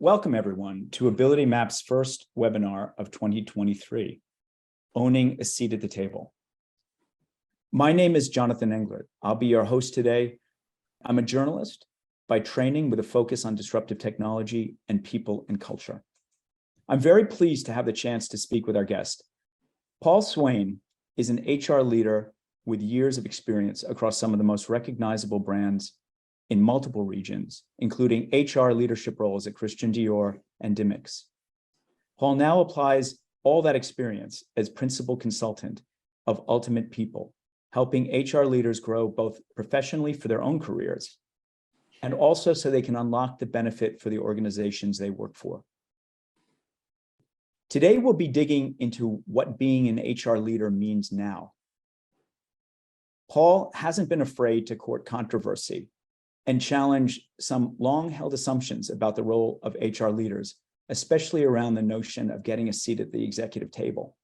Welcome everyone to AbilityMap's first webinar of 2023, Owning a Seat at the Table. My name is Jonathan Englert. I'll be your host today. I'm a journalist by training with a focus on disruptive technology and people and culture. I'm very pleased to have the chance to speak with our guest. Paul Swain is an HR leader with years of experience across some of the most recognizable brands in multiple regions, including HR leadership roles at Christian Dior and Dimex. Paul now applies all that experience as principal consultant of Ultimate People, helping HR leaders grow both professionally for their own careers and also so they can unlock the benefit for the organizations they work for. Today, we'll be digging into what being an HR leader means now. Paul hasn't been afraid to court controversy and challenge some long-held assumptions about the role of HR leaders, especially around the notion of getting a seat at the executive table.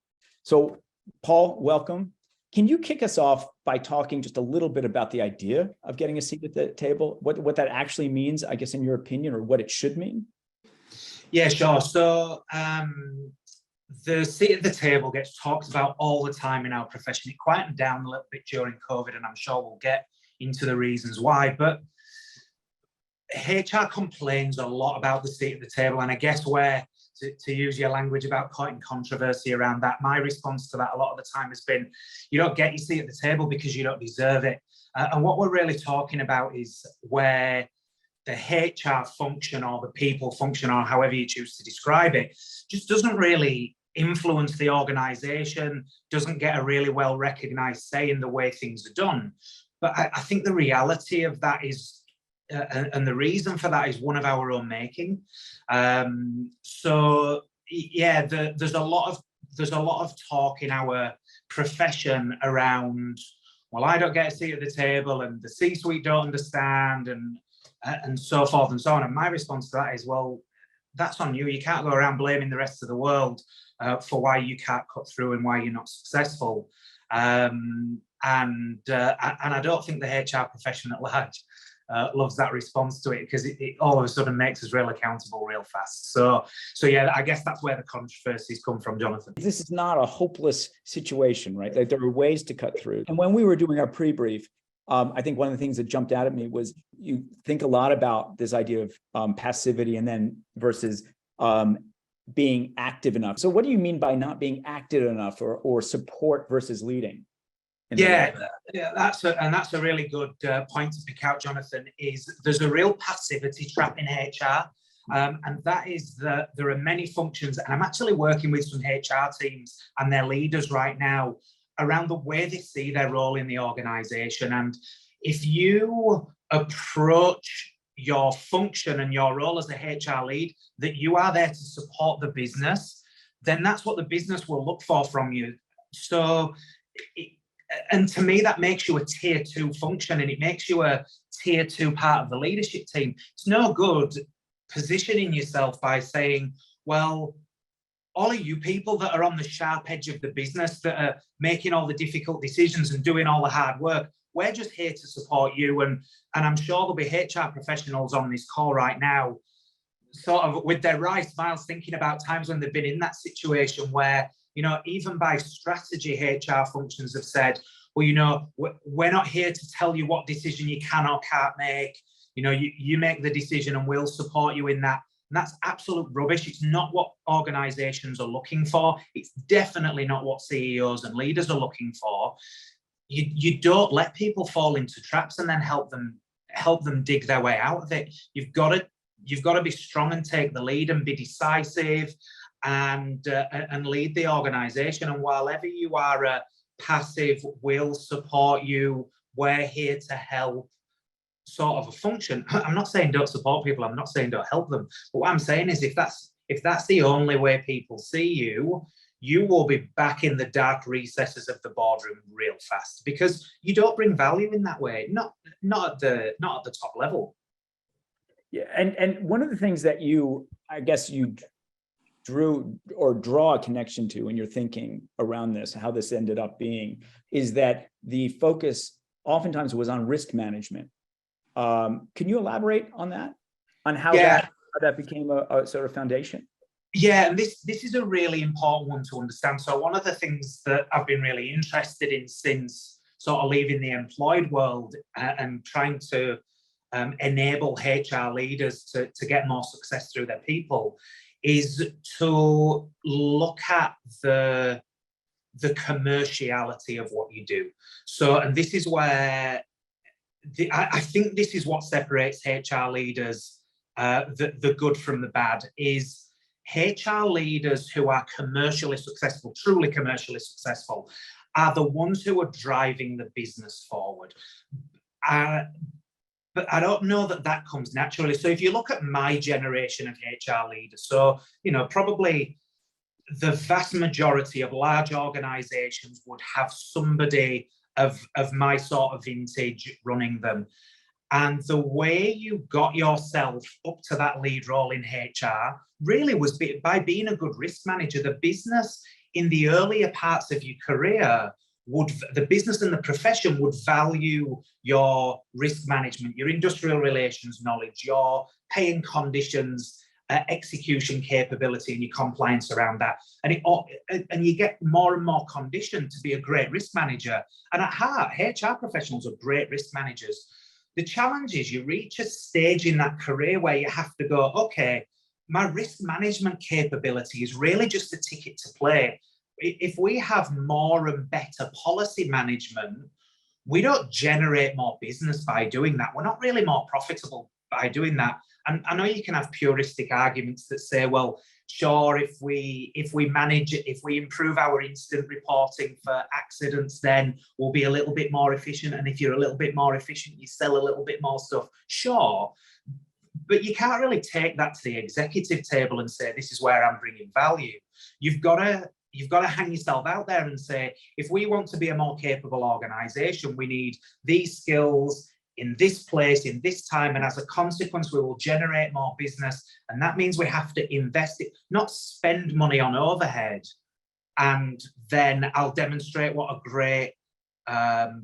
So, Paul, welcome. Can you kick us off by talking just a little bit about the idea of getting a seat at the table, what that actually means, I guess, in your opinion, or what it should mean? Yeah, sure. So the seat at the table gets talked about all the time in our profession. It quieted down a little bit during COVID, and I'm sure we'll get into the reasons why. But HR complains a lot about the seat at the table, and I guess to use your language about causing controversy around that, my response to that a lot of the time has been, you don't get your seat at the table because you don't deserve it. And what we're really talking about is where the HR function or the people function, or however you choose to describe it, just doesn't really influence the organization, doesn't get a really well recognized say in the way things are done. But I think the reality of that is, and the reason for that is one of our own making. So yeah, there's a lot of talk in our profession around, well, I don't get a seat at the table, and the C-suite don't understand, and so forth and so on. And my response to that is, well, that's on you. You can't go around blaming the rest of the world for why you can't cut through and why you're not successful. And I don't think the HR profession at large loves that response to it, because it all of a sudden makes us real accountable real fast. So yeah, I guess that's where the controversies come from, Jonathan. This is not a hopeless situation, right? Like, there are ways to cut through. And when we were doing our pre-brief, I think one of the things that jumped out at me was you think a lot about this idea of passivity and then versus being active enough. So what do you mean by not being active enough, or support versus leading? Yeah, that's a really good point to pick out, Jonathan, is there's a real passivity trap in HR. And that is that there are many functions, and I'm actually working with some HR teams and their leaders right now around the way they see their role in the organization. And if you approach your function and your role as a HR lead, that you are there to support the business, then that's what the business will look for from you. So, and to me, that makes you a tier 2 function, and it makes you a tier 2 part of the leadership team. It's no good positioning yourself by saying, well, all of you people that are on the sharp edge of the business, that are making all the difficult decisions and doing all the hard work, we're just here to support you. And I'm sure there'll be HR professionals on this call right now, sort of with their wry smiles, thinking about times when they've been in that situation where, you know, even by strategy, HR functions have said, well, you know, we're not here to tell you what decision you can or can't make. You know, you make the decision and we'll support you in that. And that's absolute rubbish. It's not what organizations are looking for. It's definitely not what CEOs and leaders are looking for. You don't let people fall into traps and then help them dig their way out of it. You've got to be strong and take the lead and be decisive and lead the organization. And while ever you are a passive, we'll support you, we're here to help sort of a function. I'm not saying don't support people, I'm not saying don't help them, but what I'm saying is if that's the only way people see you, you will be back in the dark recesses of the boardroom real fast, because you don't bring value in that way, not at the top level. Yeah, and one of the things that you draw a connection to in your thinking around this, how this ended up being, is that the focus oftentimes was on risk management. Can you elaborate on that? On how that how that became a sort of foundation. Yeah, and this is a really important one to understand. So one of the things that I've been really interested in since sort of leaving the employed world and trying to enable HR leaders to get more success through their people is to look at the commerciality of what you do. So, and this is where I think this is what separates HR leaders, the good from the bad, is HR leaders who are commercially successful, truly commercially successful, are the ones who are driving the business forward. But I don't know that that comes naturally. So if you look at my generation of HR leaders, so, you know, probably the vast majority of large organizations would have somebody of my sort of vintage running them. And the way you got yourself up to that lead role in HR really was by being a good risk manager. The business in the earlier parts of your career the business and the profession would value your risk management, your industrial relations knowledge, your paying conditions, execution capability, and your compliance around that. And you get more and more conditioned to be a great risk manager. And at heart, HR professionals are great risk managers. The challenge is you reach a stage in that career where you have to go, okay, my risk management capability is really just a ticket to play. If we have more and better policy management, we don't generate more business by doing that. We're not really more profitable by doing that. And I know you can have puristic arguments that say, well, sure, if we improve our incident reporting for accidents, then we'll be a little bit more efficient. And if you're a little bit more efficient, you sell a little bit more stuff. Sure. But you can't really take that to the executive table and say, this is where I'm bringing value. You've got to hang yourself out there and say, if we want to be a more capable organization, we need these skills in this place, in this time, and as a consequence, we will generate more business. And that means we have to invest it, not spend money on overhead. And then I'll demonstrate what a great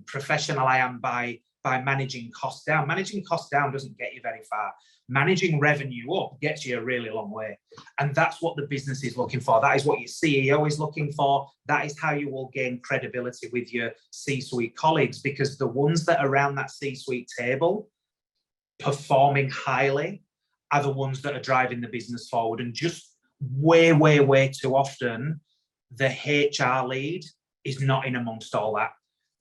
professional I am by managing costs down. Managing costs down doesn't get you very far. Managing revenue up gets you a really long way. And that's what the business is looking for. That is what your CEO is looking for. That is how you will gain credibility with your C-suite colleagues, because the ones that are around that C-suite table performing highly are the ones that are driving the business forward. And just way, way, way too often, the HR lead is not in amongst all that.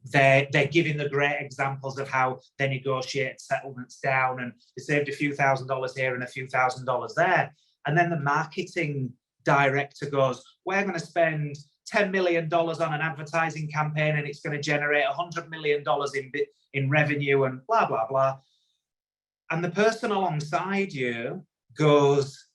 They're giving the great examples of how they negotiate settlements down and they saved a few $1,000s here and a few $1,000s there. And then the marketing director goes, we're going to spend $10 million on an advertising campaign and it's going to generate $100 million in revenue and blah, blah, blah. And the person alongside you goes,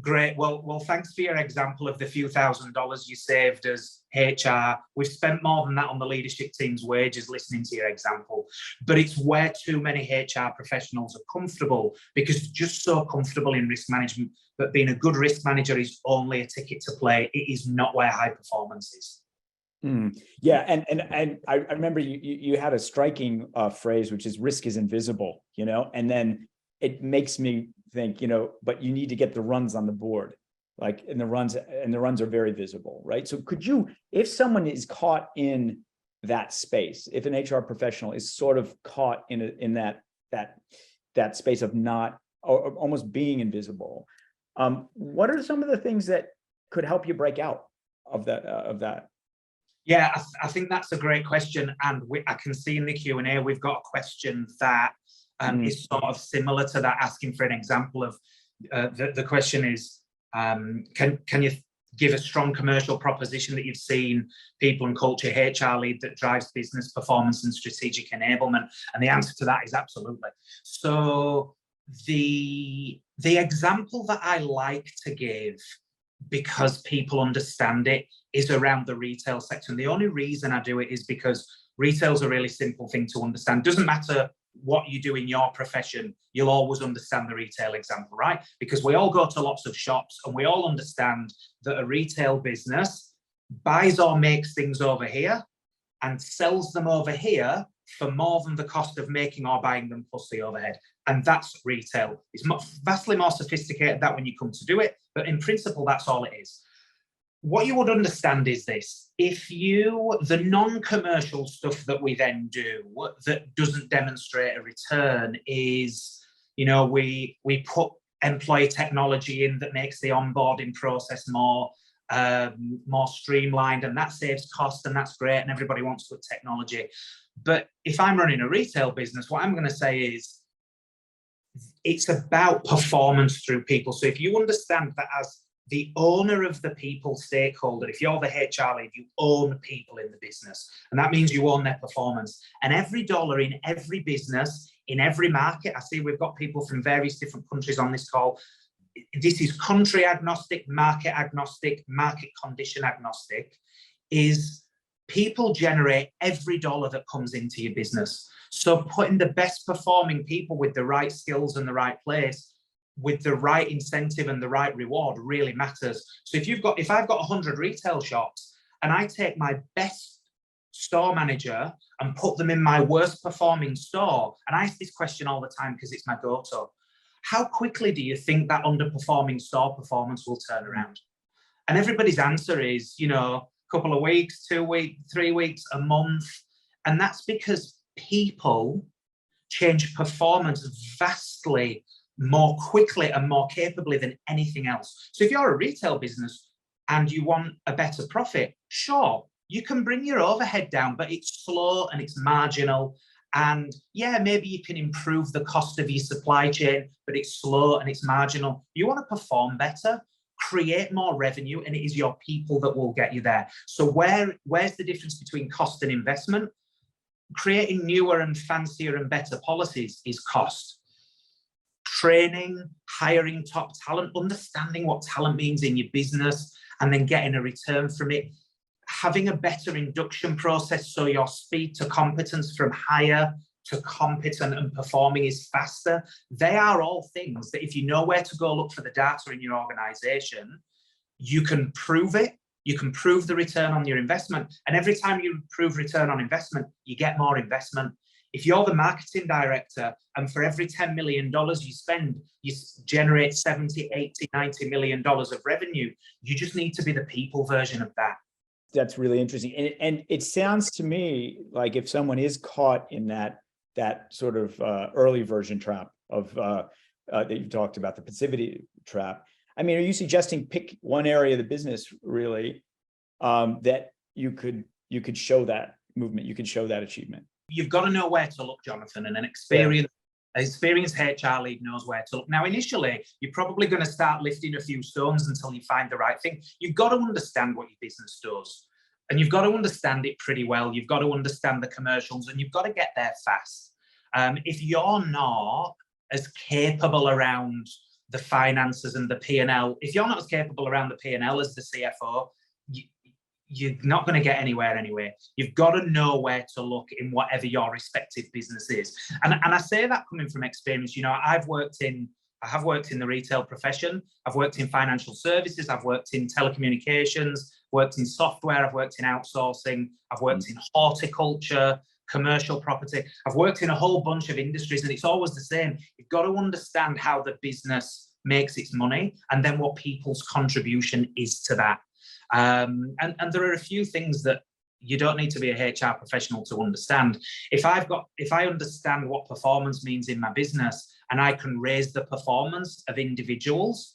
great, well, thanks for your example of the few $1,000s you saved as HR. We've spent more than that on the leadership team's wages listening to your example. But it's where too many HR professionals are comfortable, because they're just so comfortable in risk management. But being a good risk manager is only a ticket to play. It is not where high performance is. Yeah, and I remember you had a striking phrase, which is risk is invisible, and then it makes me think, but you need to get the runs on the board, and the runs are very visible, right? So could you, if someone is caught in that space, if an HR professional is sort of caught in that space of not, or almost being invisible, what are some of the things that could help you break out of that? Yeah, I think that's a great question. And I can see in the Q&A, we've got a question that is sort of similar to that, asking for an example of, the question is, can you give a strong commercial proposition that you've seen people and culture HR lead that drives business performance and strategic enablement? And the answer to that is absolutely. So the example that I like to give, because people understand it, is around the retail sector. And the only reason I do it is because retail is a really simple thing to understand. Doesn't matter what you do in your profession, you'll always understand the retail example, right? Because we all go to lots of shops and we all understand that a retail business buys or makes things over here and sells them over here for more than the cost of making or buying them plus the overhead. And that's retail. It's vastly more sophisticated than that when you come to do it, but in principle, that's all it is. What you would understand is this: the non-commercial stuff that we then do that doesn't demonstrate a return is, we put employee technology in that makes the onboarding process more streamlined, and that saves cost, and that's great, and everybody wants good technology. But if I'm running a retail business, what I'm going to say is it's about performance through people. So if you understand that as the owner of the people stakeholder, if you're the HR lead, you own people in the business. And that means you own their performance. And every dollar in every business, in every market, I see we've got people from various different countries on this call. This is country agnostic, market condition agnostic, is people generate every dollar that comes into your business. So putting the best performing people with the right skills in the right place, with the right incentive and the right reward really matters. So if I've got 100 retail shops and I take my best store manager and put them in my worst performing store, and I ask this question all the time because it's my go-to, how quickly do you think that underperforming store performance will turn around? And everybody's answer is, a couple of weeks, 2 weeks, 3 weeks, a month. And that's because people change performance vastly more quickly and more capably than anything else. So if you're a retail business and you want a better profit, sure, you can bring your overhead down, but it's slow and it's marginal. And yeah, maybe you can improve the cost of your supply chain, but it's slow and it's marginal. You want to perform better, create more revenue, and it is your people that will get you there. So where's the difference between cost and investment? Creating newer and fancier and better policies is cost. Training, hiring top talent, understanding what talent means in your business, and then getting a return from it. Having a better induction process so your speed to competence from hire to competent and performing is faster. They are all things that if you know where to go look for the data in your organization, you can prove it. You can prove the return on your investment. And every time you prove return on investment, you get more investment. If you're the marketing director and for every $10 million you spend, you generate 70, 80, $90 million of revenue, you just need to be the people version of that. That's really interesting. And it sounds to me like if someone is caught in that sort of early version trap of that you talked about, the passivity trap. I mean, are you suggesting pick one area of the business really that you could show that movement, you could show that achievement? You've got to know where to look, Jonathan, and an experienced HR lead knows where to look. Now, initially, you're probably going to start lifting a few stones until you find the right thing. You've got to understand what your business does, and you've got to understand it pretty well. You've got to understand the commercials, and you've got to get there fast. If you're not as capable around the finances and the P&L, if you're not as capable around the P&L as the CFO, you're not going to get anywhere anyway. You've got to know where to look in whatever your respective business is. And I say that coming from experience. I have worked in the retail profession. I've worked in financial services. I've worked in telecommunications, worked in software. I've worked in outsourcing. I've worked in horticulture, commercial property. I've worked in a whole bunch of industries, and it's always the same. You've got to understand how the business makes its money and then what people's contribution is to that. And there are a few things that you don't need to be a HR professional to understand. If I understand what performance means in my business and I can raise the performance of individuals,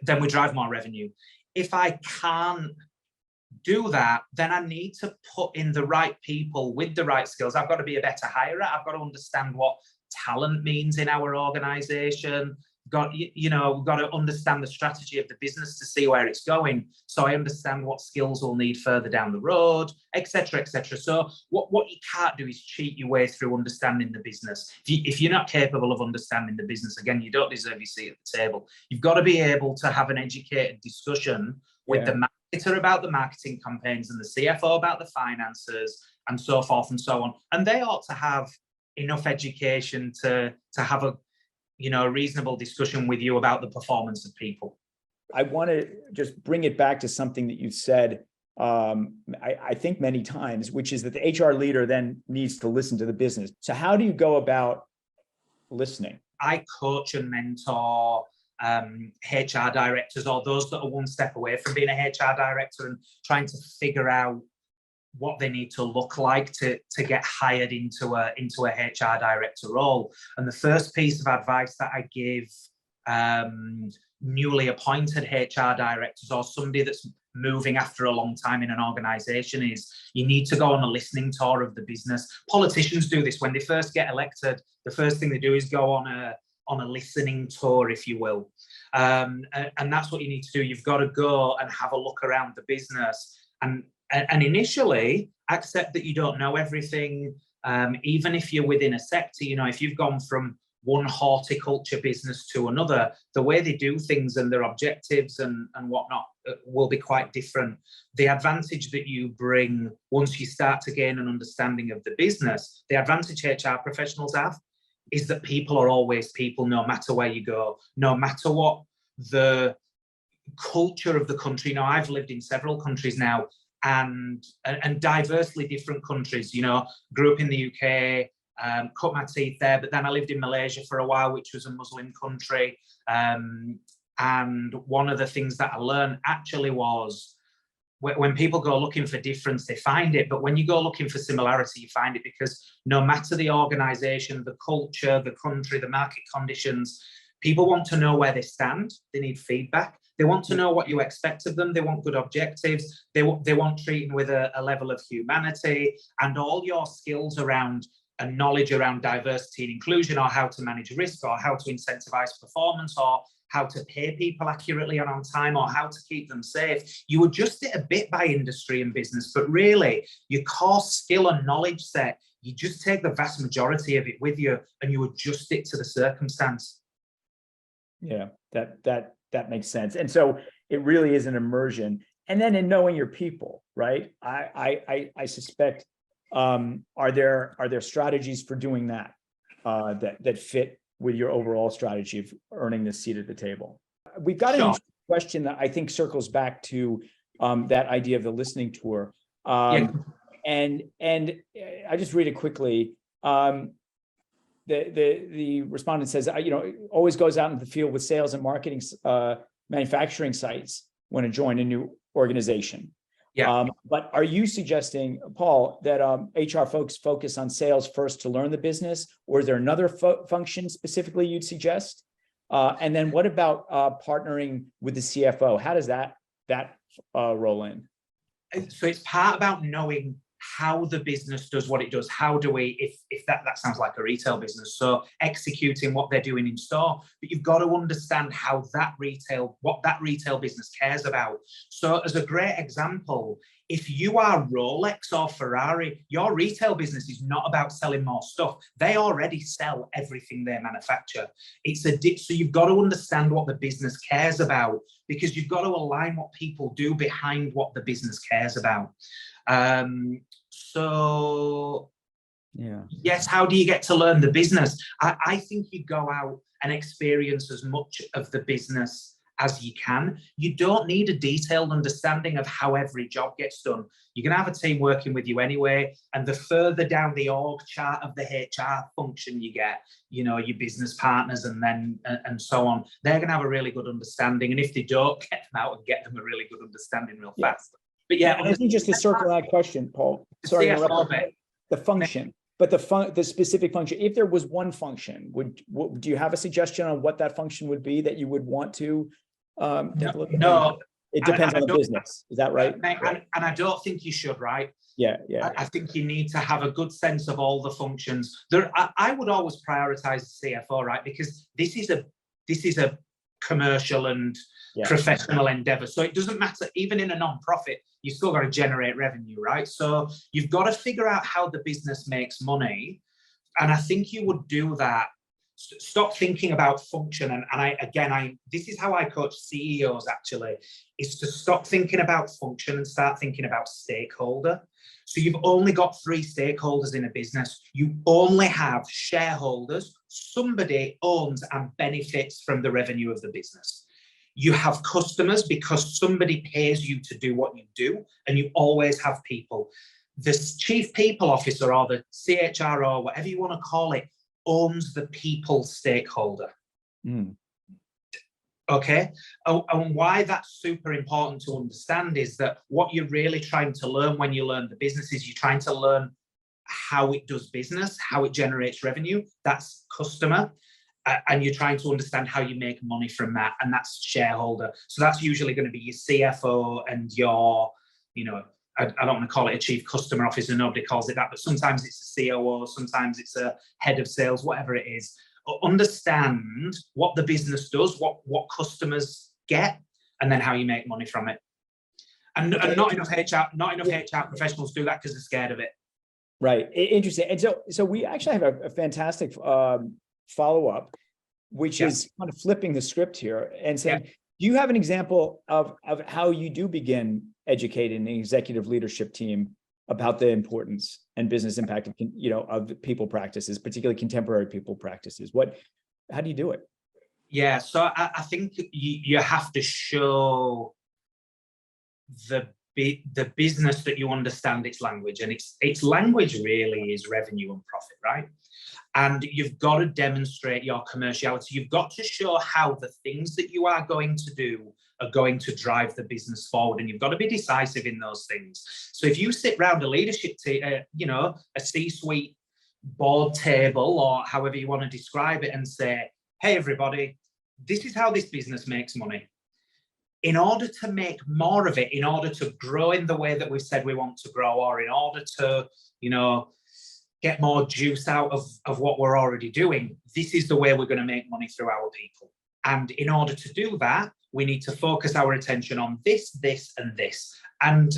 then we drive more revenue. If I can't do that, then I need to put in the right people with the right skills. I've got to be a better hirer. I've got to understand what talent means in our organization. We've got to understand the strategy of the business to see where it's going. So I understand what skills we'll need further down the road, etc., etc. So what you can't do is cheat your way through understanding the business. If you're not capable of understanding the business, again, you don't deserve your seat at the table. You've got to be able to have an educated discussion with the marketer about the marketing campaigns and the CFO about the finances and so forth and so on. And they ought to have enough education to have a reasonable discussion with you about the performance of people. I want to just bring it back to something that you've said, I think many times, which is that the HR leader then needs to listen to the business. So how do you go about listening? I coach and mentor HR directors, or those that are one step away from being a HR director and trying to figure out what they need to look like to get hired into a HR director role. And the first piece of advice that I give newly appointed HR directors or somebody that's moving after a long time in an organization is you need to go on a listening tour of the business. Politicians do this when they first get elected. The first thing they do is go on a listening tour, if you will. And that's what you need to do. You've got to go and have a look around the business and initially accept that you don't know everything. Even if you're within a sector, you know, if you've gone from one horticulture business to another, the way they do things and their objectives and whatnot will be quite different. The advantage that you bring once you start to gain an understanding of the business, the advantage HR professionals have is that people are always people, no matter where you go, no matter what the culture of the country. Now, I've lived in several countries now and diversely different countries, you know, grew up in the UK, cut my teeth there, but then I lived in Malaysia for a while, which was a Muslim country. And one of the things that I learned actually was when people go looking for difference, they find it. But when you go looking for similarity, you find it, because no matter the organization, the culture, the country, the market conditions, people want to know where they stand. They need feedback. They want to know what you expect of them. They want good objectives. They want treating with a level of humanity, and all your skills around and knowledge around diversity and inclusion, or how to manage risk, or how to incentivize performance, or how to pay people accurately and on time, or how to keep them safe. You adjust it a bit by industry and business, but really your core skill and knowledge set, you just take the vast majority of it with you and you adjust it to the circumstance. Yeah, that makes sense. And so it really is an immersion. And then in knowing your people, right? I suspect, are there strategies for doing that that fit with your overall strategy of earning the seat at the table? We've got a question that I think circles back to that idea of the listening tour. And I just read it quickly. The respondent says, you know, always goes out in the field with sales and marketing, manufacturing sites when I join a new organization. Yeah. But are you suggesting, Paul, that HR folks focus on sales first to learn the business, or is there another function specifically you'd suggest? And then what about partnering with the CFO? How does that roll in? So it's part about knowing how the business does what it does. How do we, if that sounds like a retail business, so executing what they're doing in store, but you've got to understand how what that retail business cares about. So as a great example, if you are Rolex or Ferrari, your retail business is not about selling more stuff. They already sell everything they manufacture. So you've got to understand what the business cares about, because you've got to align what people do behind what the business cares about. So yeah, yes, how do you get to learn the business? I think you go out and experience as much of the business as you can. You don't need a detailed understanding of how every job gets done. You're going to have a team working with you anyway. And the further down the org chart of the HR function you get, you know, your business partners and so on, they're going to have a really good understanding. And if they don't, get them out and get them a really good understanding real fast. But yeah, I think just to circle that question, Paul, sorry, the function, but the specific function, if there was one function, do you have a suggestion on what that function would be that you would want to take a look at? No, it depends on the business. Is that right? And I don't think you should, right? Yeah. I think you need to have a good sense of all the functions. I would always prioritize the CFO, right? Because this is a commercial and professional endeavor. So it doesn't matter, even in a non-profit, you still got to generate revenue, right? So you've got to figure out how the business makes money. And I think you would do that. Stop thinking about function. And this is how I coach CEOs actually, is to stop thinking about function and start thinking about stakeholder. So you've only got 3 stakeholders in a business. You only have shareholders. Somebody owns and benefits from the revenue of the business. You have customers because somebody pays you to do what you do, and you always have people. The chief people officer or the CHRO, whatever you want to call it, owns the people stakeholder. Mm. Okay, and why that's super important to understand is that what you're really trying to learn when you learn the business is you're trying to learn how it does business, how it generates revenue. That's customer. And you're trying to understand how you make money from that, and that's shareholder. So that's usually going to be your CFO and your, you know, I don't want to call it a chief customer officer, nobody calls it that, but sometimes it's a COO, sometimes it's a head of sales, whatever it is. Understand what the business does, what customers get, and then how you make money from it. And not enough HR professionals do that because they're scared of it. Right. Interesting. And so we actually have a fantastic follow-up, which is kind of flipping the script here and saying, do you have an example of how you do begin educating the executive leadership team about the importance and business impact of, of people practices, particularly contemporary people practices? How do you do it? Yeah, so I think you have to show the business that you understand its language, and its language really is revenue and profit, right? And you've got to demonstrate your commerciality. You've got to show how the things that you are going to do are going to drive the business forward, and you've got to be decisive in those things. So if you sit around a leadership team, a C-suite board table, or however you want to describe it, and say, hey, everybody, this is how this business makes money. In order to make more of it, in order to grow in the way that we've said we want to grow, or in order to, get more juice out of what we're already doing, this is the way we're going to make money through our people. And in order to do that, we need to focus our attention on this, this, and this. And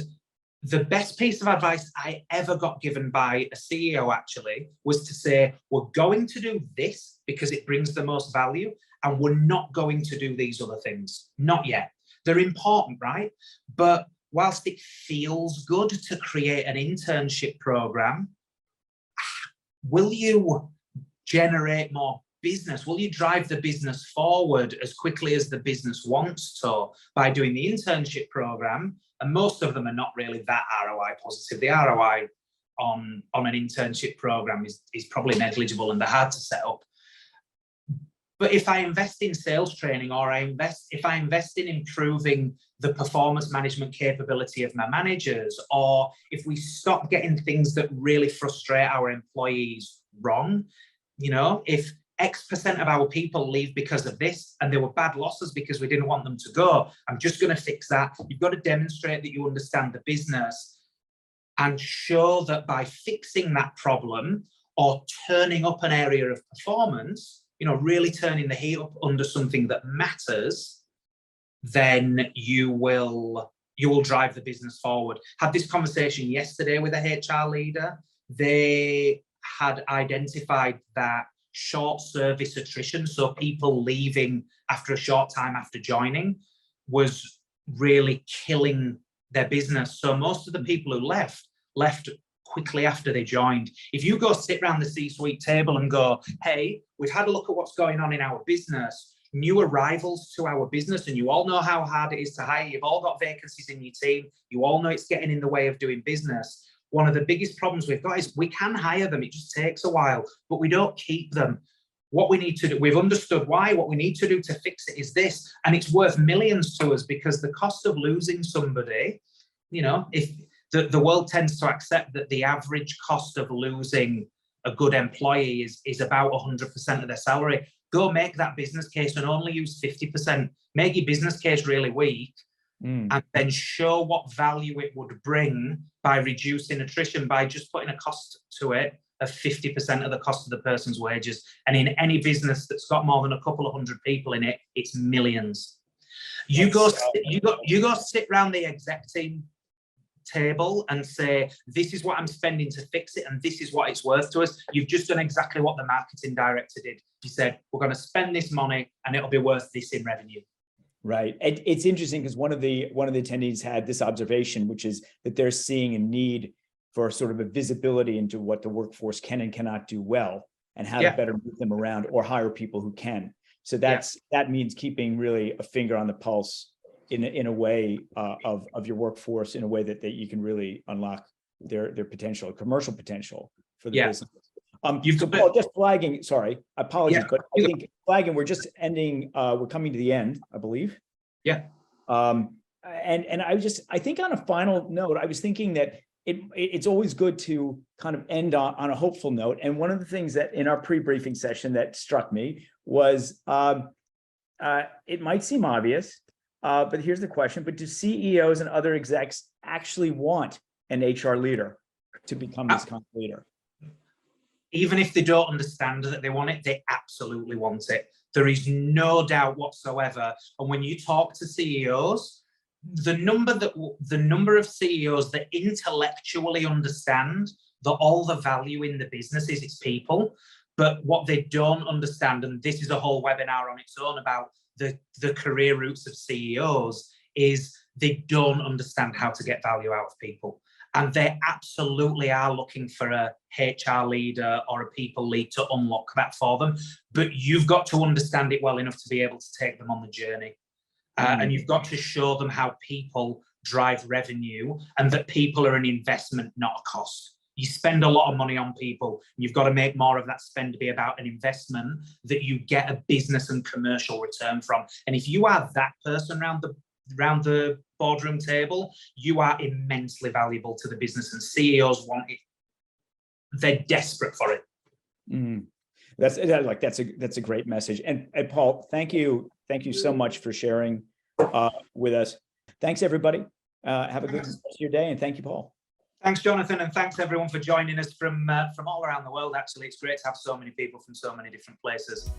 the best piece of advice I ever got given by a CEO actually was to say, we're going to do this because it brings the most value, and we're not going to do these other things. Not yet. They're important, right? But whilst it feels good to create an internship program, will you generate more business? Will you drive the business forward as quickly as the business wants to by doing the internship program? And most of them are not really that ROI positive. The ROI on an internship program is probably negligible, and they're hard to set up. But if I invest in sales training, or if I invest in improving the performance management capability of my managers, or if we stop getting things that really frustrate our employees wrong, if X% of our people leave because of this, and they were bad losses because we didn't want them to go, I'm just going to fix that. You've got to demonstrate that you understand the business and show that by fixing that problem or turning up an area of performance, really turning the heat up under something that matters, then you will drive the business forward. Had this conversation yesterday with a HR leader. They had identified that short service attrition, so people leaving after a short time after joining, was really killing their business. So most of the people who left quickly after they joined. If you go sit around the C-suite table and go, hey, we've had a look at what's going on in our business, new arrivals to our business, and you all know how hard it is to hire, you've all got vacancies in your team, you all know it's getting in the way of doing business. One of the biggest problems we've got is we can hire them, it just takes a while, but we don't keep them. What we need to do, we've understood why, what we need to do to fix it is this, and it's worth millions to us, because the cost of losing somebody, if the world tends to accept that the average cost of losing a good employee is about 100% of their salary. Go make that business case and only use 50%. Make your business case really weak, and then show what value it would bring by reducing attrition, by just putting a cost to it of 50% of the cost of the person's wages. And in any business that's got more than a couple of hundred people in it, it's millions. You go sit around the exec team table and say, this is what I'm spending to fix it, and this is what it's worth to us. You've just done exactly what the marketing director did. He said, we're going to spend this money and it'll be worth this in revenue. Right. It's interesting because one of the attendees had this observation, which is that they're seeing a need for sort of a visibility into what the workforce can and cannot do well, and how to better move them around or hire people who can. So that means keeping really a finger on the pulse in a way of your workforce, in a way that you can really unlock their potential, commercial potential for the business. You've So got- Paul, just flagging, sorry, apologies, Yeah. but I think flagging, we're just ending, we're coming to the end, I believe. Yeah. And I think on a final note, I was thinking that it's always good to kind of end on a hopeful note. And one of the things that in our pre-briefing session that struck me was, it might seem obvious, but here's the question, but do CEOs and other execs actually want an HR leader to become this kind of leader? Even if they don't understand that they want it, they absolutely want it. There is no doubt whatsoever. And when you talk to CEOs, the number of CEOs that intellectually understand that all the value in the business is its people, but what they don't understand, and this is a whole webinar on its own about the career routes of CEOs, is they don't understand how to get value out of people. And they absolutely are looking for a HR leader or a people lead to unlock that for them. But you've got to understand it well enough to be able to take them on the journey. And you've got to show them how people drive revenue and that people are an investment, not a cost. You spend a lot of money on people. You've got to make more of that spend to be about an investment that you get a business and commercial return from. And if you are that person around the boardroom table, you are immensely valuable to the business, and CEOs want it. They're desperate for it. That's a great message. And Paul, thank you so much for sharing with us. Thanks everybody. Have a good rest of your day, and thank you, Paul. Thanks, Jonathan, and thanks everyone for joining us from all around the world. Actually, it's great to have so many people from so many different places.